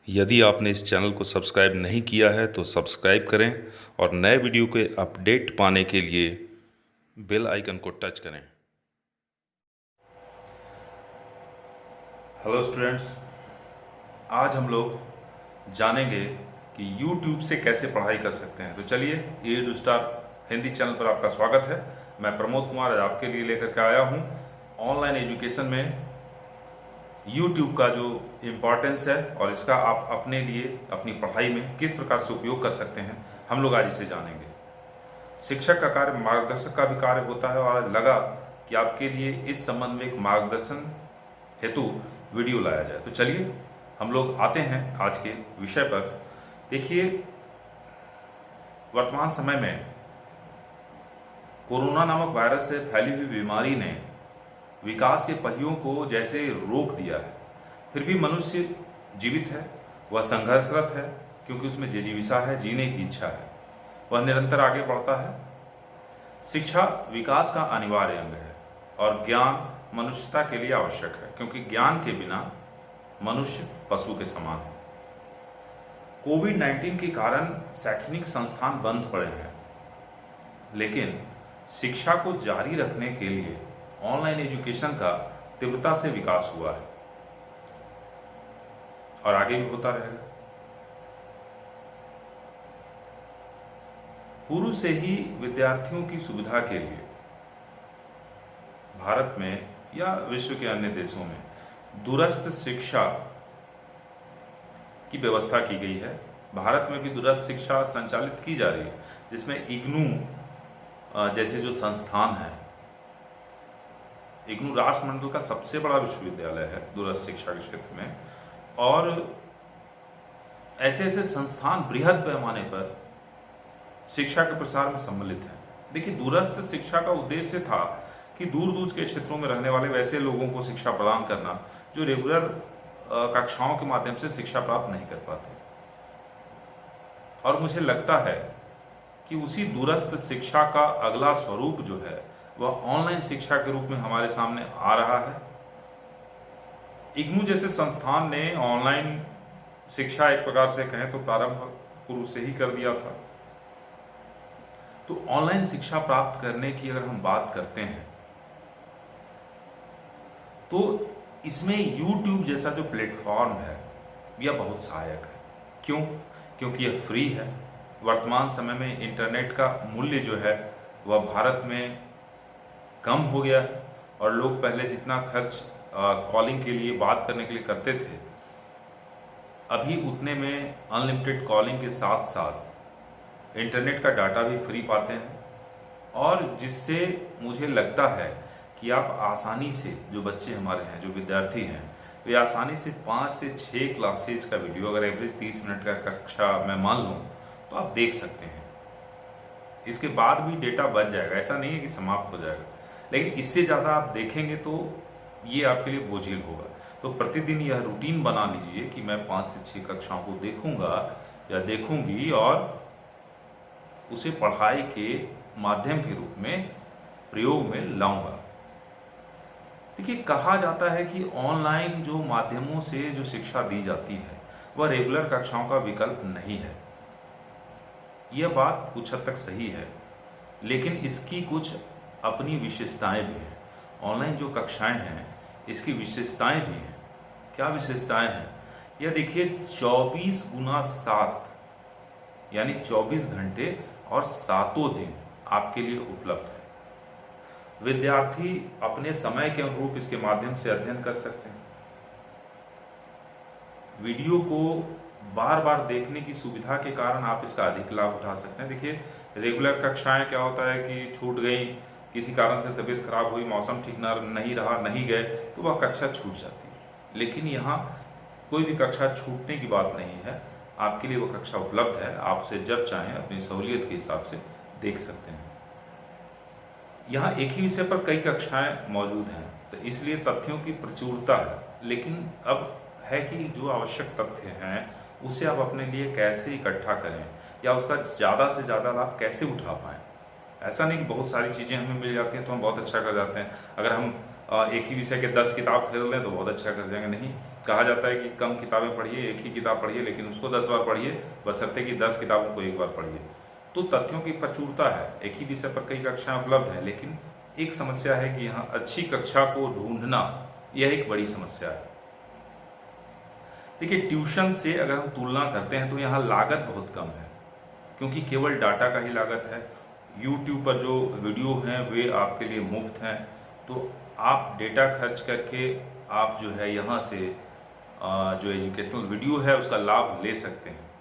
यदि आपने इस चैनल को सब्सक्राइब नहीं किया है तो सब्सक्राइब करें और नए वीडियो के अपडेट पाने के लिए बेल आइकन को टच करें। हेलो स्टूडेंट्स, आज हम लोग जानेंगे कि YouTube से कैसे पढ़ाई कर सकते हैं। तो चलिए, ये एडू स्टार हिंदी चैनल पर आपका स्वागत है। मैं प्रमोद कुमार आज आपके लिए लेकर के आया हूँ ऑनलाइन एजुकेशन में YouTube का जो इम्पोर्टेंस है और इसका आप अपने लिए अपनी पढ़ाई में किस प्रकार से उपयोग कर सकते हैं, हम लोग आज इसे जानेंगे। शिक्षक का कार्य मार्गदर्शक का भी कार्य होता है और लगा कि आपके लिए इस संबंध में एक मार्गदर्शन हेतु वीडियो लाया जाए। तो चलिए हम लोग आते हैं आज के विषय पर। देखिए, वर्तमान समय में कोरोना नामक वायरस से फैली हुई बीमारी ने विकास के पहियों को जैसे रोक दिया है, फिर भी मनुष्य जीवित है, वह संघर्षरत है क्योंकि उसमें जिजीविषा है, जीने की इच्छा है, वह निरंतर आगे बढ़ता है। शिक्षा विकास का अनिवार्य अंग है और ज्ञान मनुष्यता के लिए आवश्यक है क्योंकि ज्ञान के बिना मनुष्य पशु के समान है। कोविड-19 के कारण शैक्षणिक संस्थान बंद पड़े हैं, लेकिन शिक्षा को जारी रखने के लिए ऑनलाइन एजुकेशन का तीव्रता से विकास हुआ है और आगे भी होता रहेगा। पूर्व से ही विद्यार्थियों की सुविधा के लिए भारत में या विश्व के अन्य देशों में दूरस्थ शिक्षा की व्यवस्था की गई है। भारत में भी दूरस्थ शिक्षा संचालित की जा रही है, जिसमें इग्नू जैसे जो संस्थान है, इग्नू राष्ट्रमंडल का सबसे बड़ा विश्वविद्यालय है दूरस्थ शिक्षा के क्षेत्र में, और ऐसे ऐसे संस्थान बृहद पैमाने पर शिक्षा के प्रसार में सम्मिलित हैं। देखिए, दूरस्थ शिक्षा का उद्देश्य था कि दूर दूर के क्षेत्रों में रहने वाले वैसे लोगों को शिक्षा प्रदान करना जो रेगुलर कक्षाओं के माध्यम से शिक्षा प्राप्त नहीं कर पाते। और मुझे लगता है कि उसी दूरस्थ शिक्षा का अगला स्वरूप जो है वह ऑनलाइन शिक्षा के रूप में हमारे सामने आ रहा है। इग्नू जैसे संस्थान ने ऑनलाइन शिक्षा एक प्रकार से कहें तो प्रारंभ पूर्व से ही कर दिया था। तो ऑनलाइन शिक्षा प्राप्त करने की अगर हम बात करते हैं तो इसमें YouTube जैसा जो प्लेटफॉर्म है यह बहुत सहायक है। क्यों? क्योंकि यह फ्री है। वर्तमान समय में इंटरनेट का मूल्य जो है वह भारत में कम हो गया है और लोग पहले जितना खर्च कॉलिंग के लिए, बात करने के लिए करते थे, अभी उतने में अनलिमिटेड कॉलिंग के साथ साथ इंटरनेट का डाटा भी फ्री पाते हैं, और जिससे मुझे लगता है कि आप आसानी से, जो बच्चे हमारे हैं, जो विद्यार्थी हैं, वे आसानी से 5 से 6 क्लासेज का वीडियो, अगर एवरेज 30 मिनट का कक्षा मैं मान लूँ, तो आप देख सकते हैं। इसके बाद भी डेटा बच जाएगा, ऐसा नहीं है कि समाप्त हो जाएगा, लेकिन इससे ज़्यादा आप देखेंगे तो ये आपके लिए बोझिल होगा। तो प्रतिदिन यह रूटीन बना लीजिए कि मैं 5 से 6 कक्षाओं को देखूंगा या देखूंगी और उसे पढ़ाई के माध्यम के रूप में प्रयोग में लाऊंगा। देखिए, कहा जाता है कि ऑनलाइन जो माध्यमों से जो शिक्षा दी जाती है वह रेगुलर कक्षाओं का विकल्प नहीं है। यह बात कुछ हद तक सही है, लेकिन इसकी कुछ अपनी विशेषताएं भी हैं। ऑनलाइन जो कक्षाएं हैं इसकी विशेषताएं भी हैं। क्या विशेषताएं हैं? यह देखिए, 24 गुना 7 यानी 24 घंटे और 7 दिन आपके लिए उपलब्ध है। विद्यार्थी अपने समय के अनुरूप इसके माध्यम से अध्ययन कर सकते हैं। वीडियो को बार बार देखने की सुविधा के कारण आप इसका अधिक लाभ उठा सकते हैं। देखिए, रेगुलर कक्षाएं क्या होता है कि छूट गई, किसी कारण से तबीयत खराब हुई, मौसम ठीक नहीं रहा, नहीं गए, तो वह कक्षा छूट जाती है। लेकिन यहाँ कोई भी कक्षा छूटने की बात नहीं है, आपके लिए वह कक्षा उपलब्ध है। आप उसे जब चाहें अपनी सहूलियत के हिसाब से देख सकते हैं। यहाँ एक ही विषय पर कई कक्षाएं मौजूद हैं, तो इसलिए तथ्यों की प्रचुरता है। लेकिन अब है कि जो आवश्यक तथ्य हैं उसे आप अपने लिए कैसे इकट्ठा करें या उसका ज़्यादा से ज़्यादा लाभ कैसे उठा पाएँ। ऐसा नहीं कि बहुत सारी चीज़ें हमें मिल जाती हैं तो हम बहुत अच्छा कर जाते हैं। अगर हम एक ही विषय के 10 किताब खरीद लें तो बहुत अच्छा कर जाएंगे, नहीं। कहा जाता है कि कम किताबें पढ़िए, एक ही किताब पढ़िए, लेकिन उसको 10 बार पढ़िए, बशर्ते कि 10 किताबों को एक बार पढ़िए। तो तथ्यों की प्रचुरता है, एक ही विषय पर कई कक्षाएं उपलब्ध हैं, लेकिन एक समस्या है कि यहाँ अच्छी कक्षा को ढूंढना यह एक बड़ी समस्या है। देखिए, ट्यूशन से अगर हम तुलना करते हैं तो यहाँ लागत बहुत कम है, क्योंकि केवल डाटा का ही लागत है। यूट्यूब पर जो वीडियो हैं वे आपके लिए मुफ्त हैं, तो आप डेटा खर्च करके आप जो है यहाँ से जो एजुकेशनल वीडियो है उसका लाभ ले सकते हैं।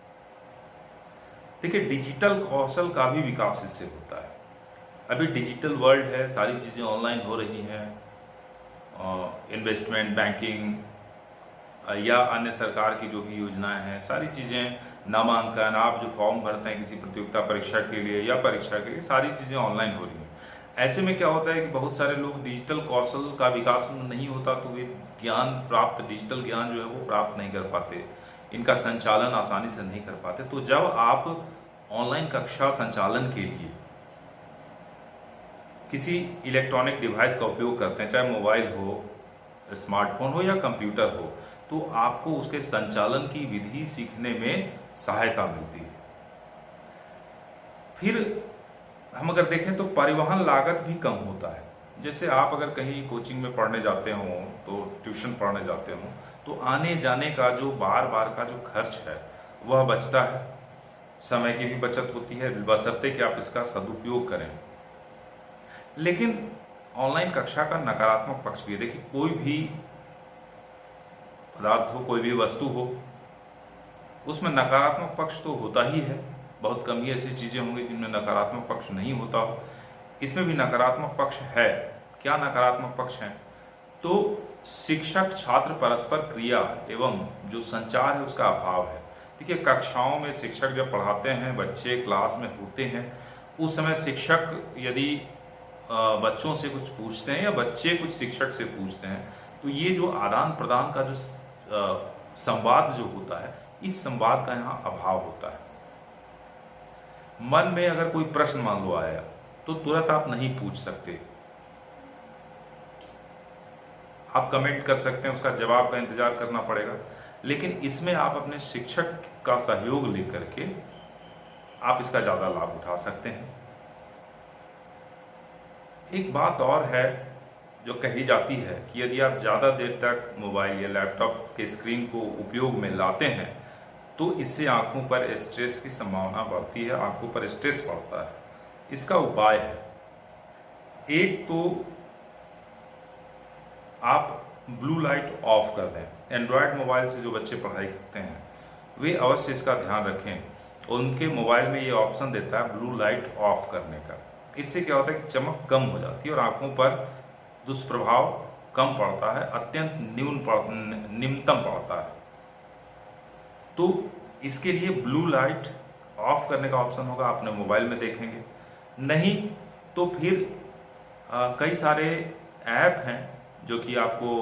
देखिए, डिजिटल कौशल का भी विकास इससे होता है। अभी डिजिटल वर्ल्ड है, सारी चीज़ें ऑनलाइन हो रही हैं। इन्वेस्टमेंट बैंकिंग या अन्य सरकार की जो भी योजनाएं हैं, सारी चीज़ें, नामांकन, आप जो फॉर्म भरते हैं किसी प्रतियोगिता परीक्षा के लिए या परीक्षा के लिए, सारी चीज़ें ऑनलाइन हो रही हैं। ऐसे में क्या होता है कि बहुत सारे लोग डिजिटल कौशल का विकास नहीं होता तो वे डिजिटल ज्ञान जो है वो प्राप्त नहीं कर पाते, इनका संचालन आसानी से नहीं कर पाते। तो जब आप ऑनलाइन कक्षा संचालन के लिए किसी इलेक्ट्रॉनिक डिवाइस का उपयोग करते हैं, चाहे मोबाइल हो, स्मार्टफोन हो या कंप्यूटर हो, तो आपको उसके संचालन की विधि सीखने में सहायता मिलती है। फिर हम अगर देखें तो परिवहन लागत भी कम होता है। जैसे आप अगर कहीं कोचिंग में पढ़ने जाते हो, तो ट्यूशन पढ़ने जाते हो, तो आने जाने का जो बार बार का जो खर्च है वह बचता है, समय की भी बचत होती है, बशर्ते कि आप इसका सदुपयोग करें। लेकिन ऑनलाइन कक्षा का नकारात्मक पक्ष भी है। देखिए, कोई भी पदार्थ हो, कोई भी वस्तु हो, उसमें नकारात्मक पक्ष तो होता ही है। बहुत कम ही ऐसी चीज़ें होंगी जिनमें नकारात्मक पक्ष नहीं होता हो। इसमें भी नकारात्मक पक्ष है। क्या नकारात्मक पक्ष हैं? तो शिक्षक छात्र परस्पर क्रिया एवं जो संचार है उसका अभाव है। देखिए, कक्षाओं में शिक्षक जब पढ़ाते हैं, बच्चे क्लास में होते हैं, उस समय शिक्षक यदि बच्चों से कुछ पूछते हैं या बच्चे कुछ शिक्षक से पूछते हैं, तो ये जो आदान प्रदान का जो संवाद जो होता है, इस संवाद का यहाँ अभाव होता है। मन में अगर कोई प्रश्न मान लो आया तो तुरंत आप नहीं पूछ सकते, आप कमेंट कर सकते हैं, उसका जवाब का इंतजार करना पड़ेगा। लेकिन इसमें आप अपने शिक्षक का सहयोग लेकर के आप इसका ज़्यादा लाभ उठा सकते हैं। एक बात और है जो कही जाती है कि यदि आप ज़्यादा देर तक मोबाइल या लैपटॉप के स्क्रीन को उपयोग में लाते हैं तो इससे आंखों पर स्ट्रेस की संभावना बढ़ती है, आंखों पर स्ट्रेस पड़ता है। इसका उपाय है, एक तो आप ब्लू लाइट ऑफ कर दें। एंड्रॉयड मोबाइल से जो बच्चे पढ़ाई करते हैं वे अवश्य इसका ध्यान रखें। उनके मोबाइल में ये ऑप्शन देता है ब्लू लाइट ऑफ करने का। इससे क्या होता है कि चमक कम हो जाती है और आंखों पर दुष्प्रभाव कम पड़ता है, अत्यंत निम्नतम पड़ता है। तो इसके लिए ब्लू लाइट ऑफ करने का ऑप्शन होगा, अपने मोबाइल में देखेंगे। नहीं तो फिर कई सारे ऐप हैं जो कि आपको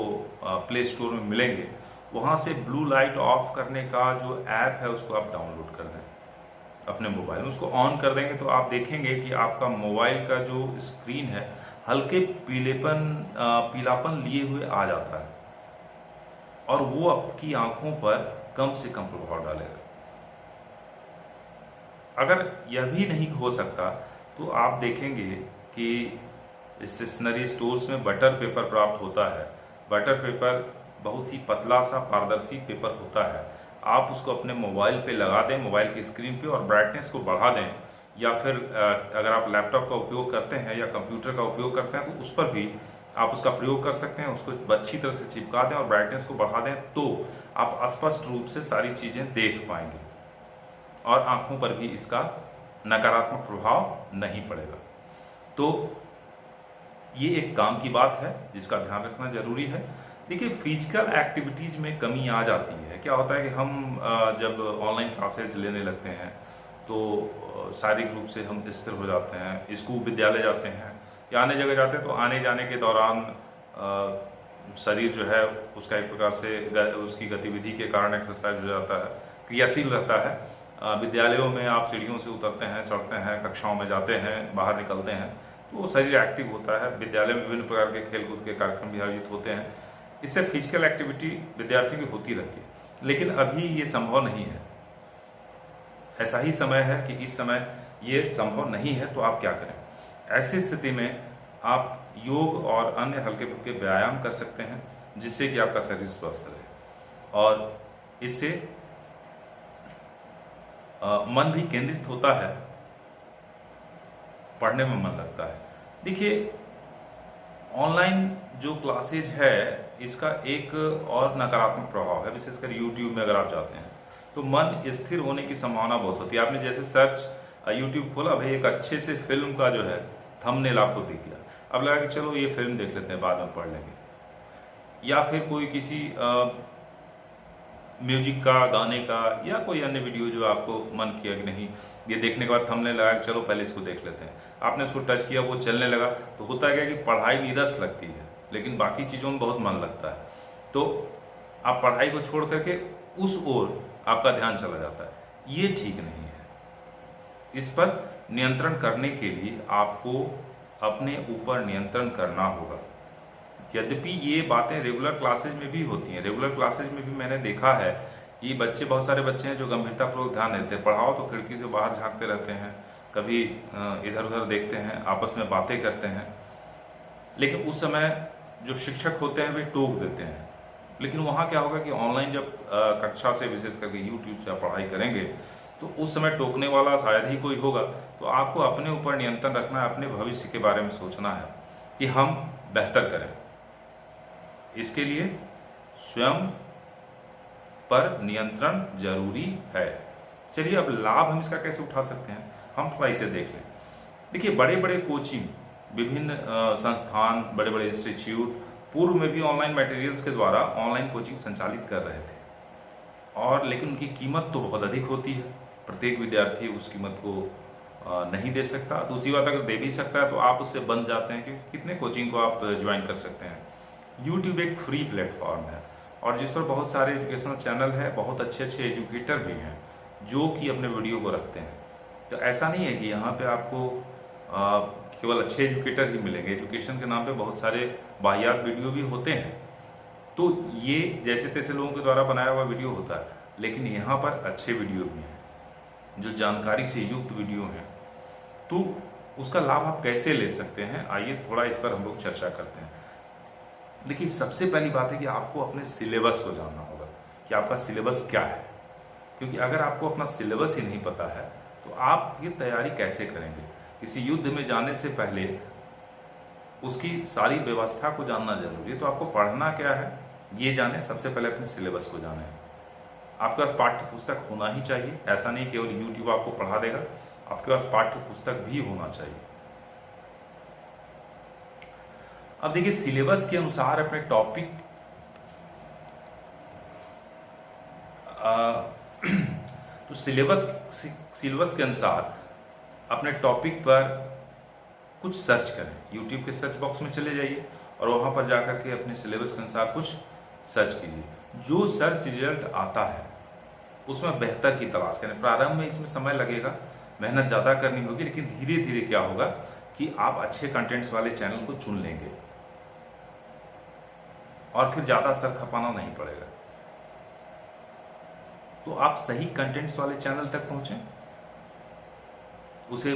प्ले स्टोर में मिलेंगे, वहाँ से ब्लू लाइट ऑफ करने का जो ऐप है उसको आप डाउनलोड कर दें अपने मोबाइल में। उसको ऑन कर देंगे तो आप देखेंगे कि आपका मोबाइल का जो स्क्रीन है हल्के पीलापन लिए हुए आ जाता है और वो आपकी आंखों पर कम से कम प्रभाव डालेगा। अगर यह भी नहीं हो सकता तो आप देखेंगे कि स्टेशनरी स्टोर्स में बटर पेपर प्राप्त होता है। बटर पेपर बहुत ही पतला सा पारदर्शी पेपर होता है। आप उसको अपने मोबाइल पे लगा दें, मोबाइल की स्क्रीन पे, और ब्राइटनेस को बढ़ा दें, या फिर अगर आप लैपटॉप का उपयोग करते हैं या कंप्यूटर का उपयोग करते हैं तो उस पर भी आप उसका प्रयोग कर सकते हैं। उसको अच्छी तरह से चिपका दें और ब्राइटनेस को बढ़ा दें तो आप स्पष्ट रूप से सारी चीज़ें देख पाएंगे और आंखों पर भी इसका नकारात्मक प्रभाव नहीं पड़ेगा। तो ये एक काम की बात है जिसका ध्यान रखना जरूरी है। देखिए, फिजिकल एक्टिविटीज़ में कमी आ जाती है। क्या होता है कि हम जब ऑनलाइन क्लासेज लेने लगते हैं तो शारीरिक रूप से हम स्थिर हो जाते हैं। स्कूल विद्यालय जाते हैं या अन्य जगह जाते हैं तो आने जाने के दौरान शरीर जो है उसका एक प्रकार से उसकी गतिविधि के कारण एक्सरसाइज हो जाता है, क्रियाशील रहता है। विद्यालयों में आप सीढ़ियों से उतरते हैं, चढ़ते हैं, कक्षाओं में जाते हैं, बाहर निकलते हैं तो शरीर एक्टिव होता है। विद्यालय में विभिन्न प्रकार के खेलकूद के कार्यक्रम भी आयोजित होते हैं। इससे फिजिकल एक्टिविटी विद्यार्थियों की होती रहती है, लेकिन अभी ये संभव नहीं है। ऐसा ही समय है कि इस समय ये संभव नहीं है, तो आप क्या करें? ऐसी स्थिति में आप योग और अन्य हल्के फुल्के व्यायाम कर सकते हैं, जिससे कि आपका शरीर स्वस्थ रहे और इससे मन भी केंद्रित होता है, पढ़ने में मन लगता है। देखिए, ऑनलाइन जो क्लासेज है इसका एक और नकारात्मक प्रभाव है, विशेषकर यूट्यूब में अगर आप जाते हैं तो मन स्थिर होने की संभावना बहुत होती है। आपने जैसे सर्च यूट्यूब खोला, भाई एक अच्छे से फिल्म का जो है थंबनेल आपको दिख गया, अब लगा कि चलो ये फिल्म देख लेते हैं, बाद में पढ़ लेंगे। या फिर कोई किसी म्यूजिक का, गाने का या कोई अन्य वीडियो जो आपको मन किया कि नहीं ये देखने के बाद थंबनेल लगा कि चलो पहले इसको देख लेते हैं, आपने उसको टच किया, वो चलने लगा, तो होता क्या कि पढ़ाई नीरस लगती है लेकिन बाकी चीज़ों में बहुत मन लगता है, तो आप पढ़ाई को छोड़ करके उस ओर आपका ध्यान चला जाता है। ये ठीक नहीं है। इस पर नियंत्रण करने के लिए आपको अपने ऊपर नियंत्रण करना होगा। यद्यपि ये बातें रेगुलर क्लासेज में भी होती हैं, रेगुलर क्लासेज में भी मैंने देखा है कि बच्चे, बहुत सारे बच्चे हैं जो गंभीरतापूर्वक ध्यान देते हैं, पढ़ाओ तो खिड़की से बाहर झांकते रहते हैं, कभी इधर उधर देखते हैं, आपस में बातें करते हैं, लेकिन उस समय जो शिक्षक होते हैं वे टोक देते हैं। लेकिन वहाँ क्या होगा कि ऑनलाइन जब कक्षा से, विशेष करके यूट्यूब से आप पढ़ाई करेंगे तो उस समय टोकने वाला शायद ही कोई होगा। तो आपको अपने ऊपर नियंत्रण रखना है, अपने भविष्य के बारे में सोचना है कि हम बेहतर करें। इसके लिए स्वयं पर नियंत्रण जरूरी है। चलिए, अब लाभ हम इसका कैसे उठा सकते हैं, हम थोड़ा इसे देख लें। देखिए, बड़े बड़े कोचिंग, विभिन्न संस्थान, बड़े बड़े इंस्टीट्यूट पूर्व में भी ऑनलाइन मटेरियल्स के द्वारा ऑनलाइन कोचिंग संचालित कर रहे थे, और लेकिन उनकी कीमत तो बहुत अधिक होती है, प्रत्येक विद्यार्थी उस कीमत को नहीं दे सकता। दूसरी बात, अगर दे भी सकता है तो आप उससे बंध जाते हैं कि कितने कोचिंग को आप ज्वाइन कर सकते हैं। यूट्यूब एक फ्री प्लेटफॉर्म है और जिस पर बहुत सारे एजुकेशनल चैनल है, बहुत अच्छे अच्छे एजुकेटर भी हैं जो कि अपने वीडियो को रखते हैं। तो ऐसा नहीं है कि यहाँ पे आपको केवल अच्छे एजुकेटर ही मिलेंगे, एजुकेशन के नाम पे बहुत सारे वाहियात वीडियो भी होते हैं। तो ये जैसे तैसे लोगों के द्वारा बनाया हुआ वीडियो होता है, लेकिन यहाँ पर अच्छे वीडियो भी हैं जो जानकारी से युक्त वीडियो हैं। तो उसका लाभ आप कैसे ले सकते हैं, आइए थोड़ा इस पर हम लोग चर्चा करते हैं। देखिए, सबसे पहली बात है कि आपको अपने सिलेबस को जानना होगा कि आपका सिलेबस क्या है, क्योंकि अगर आपको अपना सिलेबस ही नहीं पता है तो आप ये तैयारी कैसे करेंगे। किसी युद्ध में जाने से पहले उसकी सारी व्यवस्था को जानना जरूरी है। तो आपको पढ़ना क्या है ये जाने, सबसे पहले अपने सिलेबस को जाने। आपके पास पाठ्य पुस्तक होना ही चाहिए, ऐसा नहीं केवल यूट्यूब आपको पढ़ा देगा, आपके पास पाठ्य पुस्तक भी होना चाहिए। अब देखिए, सिलेबस के अनुसार अपने टॉपिक तो सिलेबस के अनुसार अपने टॉपिक पर कुछ सर्च करें। यूट्यूब के सर्च बॉक्स में चले जाइए और वहां पर जाकर के अपने सिलेबस के अनुसार कुछ सर्च कीजिए। जो सर्च रिजल्ट आता है उसमें बेहतर की तलाश करें। प्रारंभ में इसमें समय लगेगा, मेहनत ज़्यादा करनी होगी, लेकिन धीरे धीरे क्या होगा कि आप अच्छे कंटेंट्स वाले चैनल को चुन लेंगे और फिर ज़्यादा सर खपाना नहीं पड़ेगा। तो आप सही कंटेंट्स वाले चैनल तक पहुंचें, उसे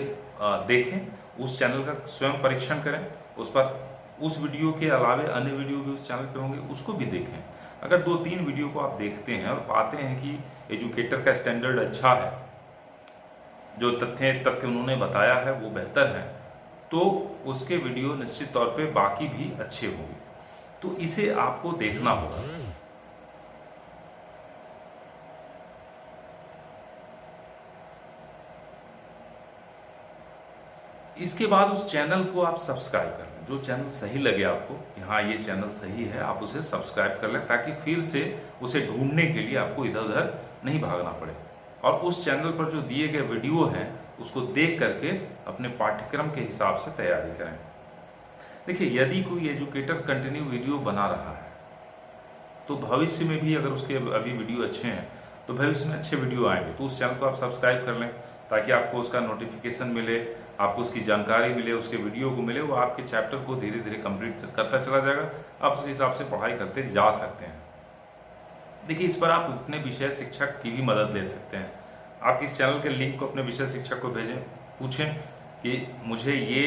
देखें, उस चैनल का स्वयं परीक्षण करें, उस पर उस वीडियो के अलावे अन्य वीडियो भी उस चैनल पे होंगे, उसको भी देखें। अगर 2-3 वीडियो को आप देखते हैं और पाते हैं कि एजुकेटर का स्टैंडर्ड अच्छा है, जो तथ्य उन्होंने बताया है वो बेहतर है, तो उसके वीडियो निश्चित तौर पे बाकी भी अच्छे होंगे। तो इसे आपको देखना होगा। इसके बाद उस चैनल को आप सब्सक्राइब कर लें। जो चैनल सही लगे आपको कि हाँ ये चैनल सही है, आप उसे सब्सक्राइब कर लें, ताकि फिर से उसे ढूंढने के लिए आपको इधर उधर नहीं भागना पड़े। और उस चैनल पर जो दिए गए वीडियो हैं उसको देख करके अपने पाठ्यक्रम के हिसाब से तैयारी करें। देखिए, यदि कोई एजुकेटर कंटिन्यू वीडियो बना रहा है तो भविष्य में भी अगर उसके अभी वीडियो अच्छे हैं तो भविष्य में अच्छे वीडियो आएंगे। तो उस चैनल को आप सब्सक्राइब कर लें, ताकि आपको उसका नोटिफिकेशन मिले, आपको उसकी जानकारी मिले, उसके वीडियो को मिले, वो आपके चैप्टर को धीरे धीरे कंप्लीट करता चला जाएगा। आप उस हिसाब से पढ़ाई करते जा सकते हैं। देखिए, इस पर आप अपने विषय शिक्षक की भी मदद ले सकते हैं। आप इस चैनल के लिंक को अपने विषय शिक्षक को भेजें, पूछें कि मुझे ये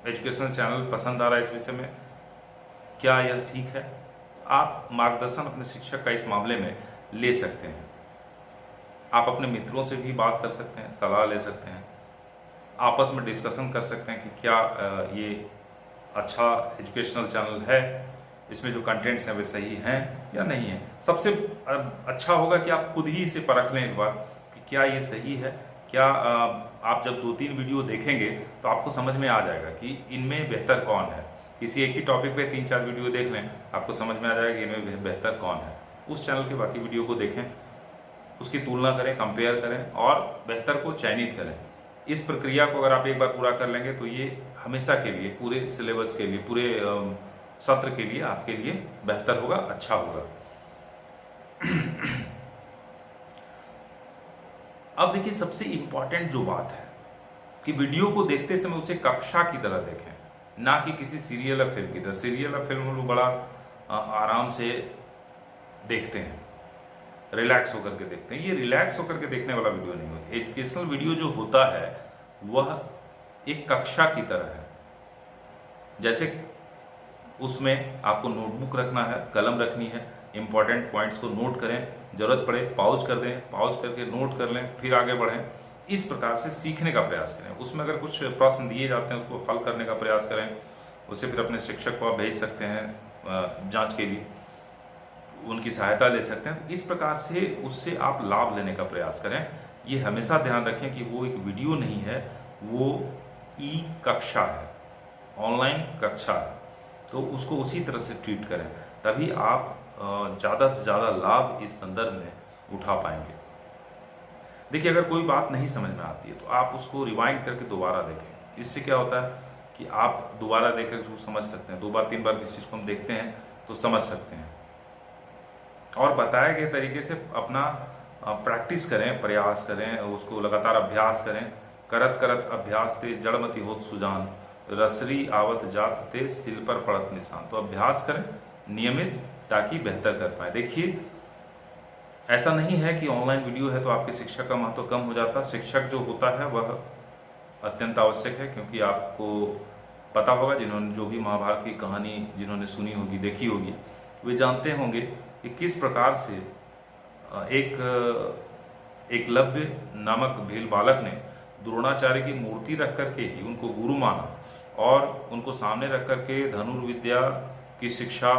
एजुकेशनल चैनल पसंद आ रहा है, इस विषय में क्या यह ठीक है। आप मार्गदर्शन अपने शिक्षक का इस मामले में ले सकते हैं। आप अपने मित्रों से भी बात कर सकते हैं, सलाह ले सकते हैं, आपस में डिस्कशन कर सकते हैं कि क्या ये अच्छा एजुकेशनल चैनल है, इसमें जो कंटेंट्स हैं वे सही हैं या नहीं है। सबसे अच्छा होगा कि आप खुद ही इसे परख लें एक बार कि क्या ये सही है। क्या आप जब 2-3 वीडियो देखेंगे तो आपको समझ में आ जाएगा कि इनमें बेहतर कौन है। किसी एक ही टॉपिक पे 3-4 वीडियो देख लें, आपको समझ में आ जाएगा कि इनमें बेहतर कौन है। उस चैनल के बाकी वीडियो को देखें, उसकी तुलना करें, कंपेयर करें और बेहतर को चयनित करें। इस प्रक्रिया को अगर आप एक बार पूरा कर लेंगे तो ये हमेशा के लिए, पूरे सिलेबस के लिए, पूरे सत्र के लिए आपके लिए बेहतर होगा, अच्छा होगा। अब देखिए, सबसे इंपॉर्टेंट जो बात है कि वीडियो को देखते समय उसे कक्षा की तरह देखें, ना कि किसी सीरियल या फिल्म की तरह। सीरियल या फिल्म लोग बड़ा आराम से देखते हैं, रिलैक्स होकर के देखते हैं। ये रिलैक्स होकर के देखने वाला वीडियो नहीं होता। एजुकेशनल वीडियो जो होता है वह एक कक्षा की तरह है। जैसे उसमें आपको नोटबुक रखना है, कलम रखनी है, इंपॉर्टेंट पॉइंट्स को नोट करें, जरूरत पड़े पॉज कर दें, पॉज करके नोट कर लें, फिर आगे बढ़ें। इस प्रकार से सीखने का प्रयास करें। उसमें अगर कुछ प्रश्न दिए जाते हैं उसको हल करने का प्रयास करें। उसे फिर अपने शिक्षक को आप भेज सकते हैं जांच के लिए, उनकी सहायता ले सकते हैं। इस प्रकार से उससे आप लाभ लेने का प्रयास करें। ये हमेशा ध्यान रखें कि वो एक वीडियो नहीं है, वो ई कक्षा है, ऑनलाइन कक्षा है। तो उसको उसी तरह से ट्रीट करें, तभी आप ज़्यादा से ज़्यादा लाभ इस संदर्भ में उठा पाएंगे। देखिए, अगर कोई बात नहीं समझ में आती है तो आप उसको रिवाइंड करके दोबारा देखें। इससे क्या होता है कि आप दोबारा देख कर उसको समझ सकते हैं। 2 बार 3 बार किसी चीज़ को हम देखते हैं तो समझ सकते हैं। और बताए गए तरीके से अपना प्रैक्टिस करें, प्रयास करें, उसको लगातार अभ्यास करें। करत करत अभ्यास ते जड़मति होत सुजान, रसरी आवत जात ते सिल पर पड़त निशान। तो अभ्यास करें नियमित, ताकि बेहतर कर पाए। देखिए, ऐसा नहीं है कि ऑनलाइन वीडियो है तो आपके शिक्षक का महत्व कम हो जाता। शिक्षक जो होता है वह अत्यंत आवश्यक है, क्योंकि आपको पता होगा, जिन्होंने जो भी महाभारत की कहानी जिन्होंने सुनी होगी, देखी होगी, वे जानते होंगे कि किस प्रकार से एक एकलव्य नामक भील बालक ने द्रोणाचार्य की मूर्ति रख करके ही उनको गुरु माना और उनको सामने रख करके धनुर्विद्या की शिक्षा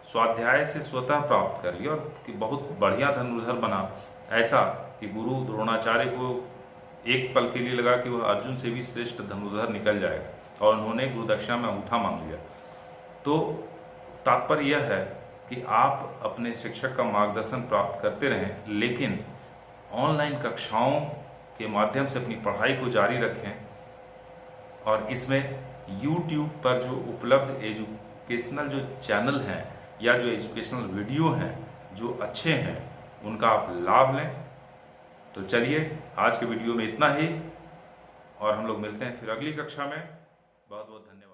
स्वाध्याय से स्वतः प्राप्त कर ली और कि बहुत बढ़िया धनुर्धर बना। ऐसा कि गुरु द्रोणाचार्य को एक पल के लिए लगा कि वह अर्जुन से भी श्रेष्ठ धनुर्धर निकल जाएगा और उन्होंने गुरुदक्षिणा में अंगूठा मांग लिया। तो तात्पर्य यह है कि आप अपने शिक्षक का मार्गदर्शन प्राप्त करते रहें, लेकिन ऑनलाइन कक्षाओं के माध्यम से अपनी पढ़ाई को जारी रखें। और इसमें YouTube पर जो उपलब्ध एजुकेशनल जो चैनल हैं या जो एजुकेशनल वीडियो हैं जो अच्छे हैं, उनका आप लाभ लें। तो चलिए, आज के वीडियो में इतना ही और हम लोग मिलते हैं फिर अगली कक्षा में। बहुत बहुत धन्यवाद।